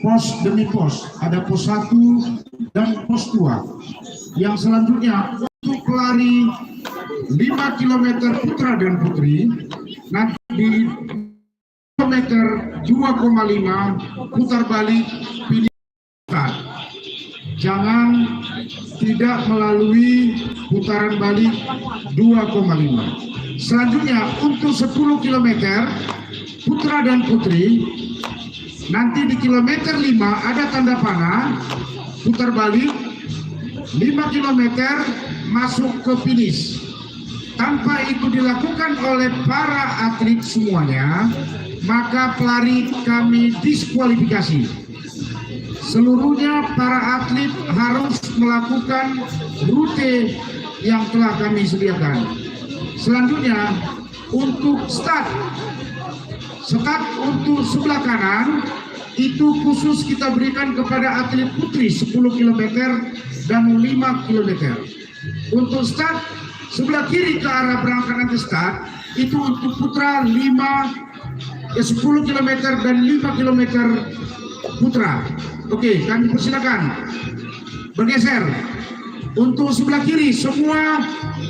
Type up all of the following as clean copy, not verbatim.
pos demi pos, ada pos 1 dan pos 2. Yang selanjutnya untuk pelari 5 km putra dan putri, nanti di kilometer 2,5 putar balik pilih start. Jangan tidak melalui putaran balik 2,5. Selanjutnya untuk 10 km putra dan putri, nanti di kilometer 5 ada tanda panah, putar balik 5 km masuk ke finish. Tanpa itu dilakukan oleh para atlet semuanya, maka pelari kami diskualifikasi. Seluruhnya para atlet harus melakukan rute yang telah kami sediakan. Selanjutnya untuk start untuk sebelah kanan itu khusus kita berikan kepada atlet putri 10 km dan 5 km. Untuk start sebelah kiri ke arah berangkat nanti start itu untuk putra 10 km dan 5 km putra. Oke, kami persilakan bergeser. Untuk sebelah kiri semua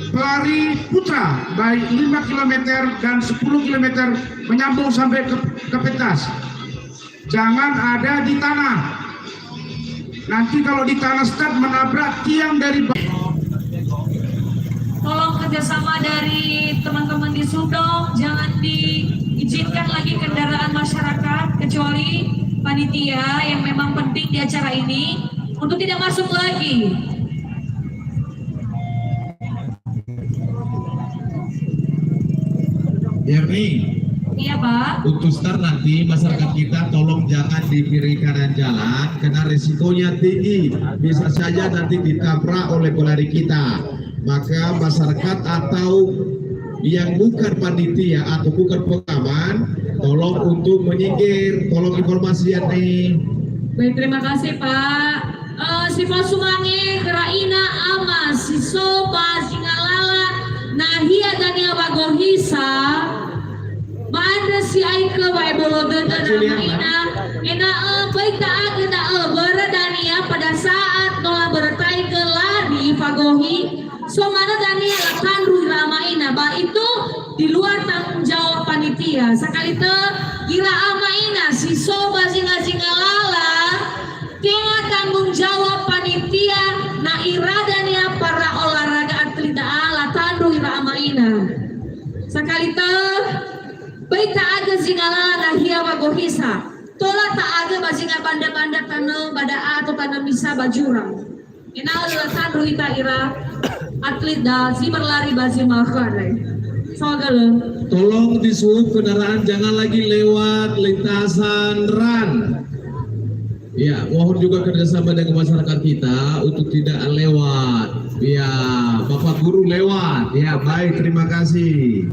pelari putra baik 5 km dan 10 km menyambung sampai ke pentas. Jangan ada di tanah. Nanti kalau di tanah start menabrak tiang dari bawah. Tolong kerjasama dari teman-teman di Sudong, jangan diizinkan lagi kendaraan masyarakat kecuali panitia yang memang penting di acara ini untuk tidak masuk lagi. Yerni, Iya Pak. untuk start nanti masyarakat kita tolong jangan di kiri kanan jalan karena resikonya tinggi, bisa saja nanti ditabrak oleh pelari kita. Maka masyarakat atau yang bukan panitia atau bukan pengaman tolong untuk menyingkir. Tolong informasi ya nih. Baik, terima kasih Pak. Siva Sumange, Keraina Amas, Sisopa, Singalala, Nahia Daniel Bagohisa, Manda si Aike Baibolo Denda Namaina, Ena baik taat ena beredania pada saat nola bertai gelari Fagohi, Somana Dania akan Ramaina, bah itu di luar tanggung jawab panitia. Sekali te Gira Amaina, si Soba Singalala, kena tanggung jawab panitia, na iradania para olahraga atlet ala tandu Gira Amaina. Sekali te baik tak ada Singalala na hia Bagohisa, tola tak ada basinga banda-banda tanah bada atau tanah bisa bajurang. Ina adalah Ruhita Ira atlet da si berlari basi makare. Soalnya Tolong disuruh kendaraan jangan lagi lewat lintasan run. Ya, mohon juga kerjasama dengan masyarakat kita untuk tidak lewat. Ya, Bapak Guru lewat. Ya, baik, terima kasih.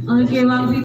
oke Bang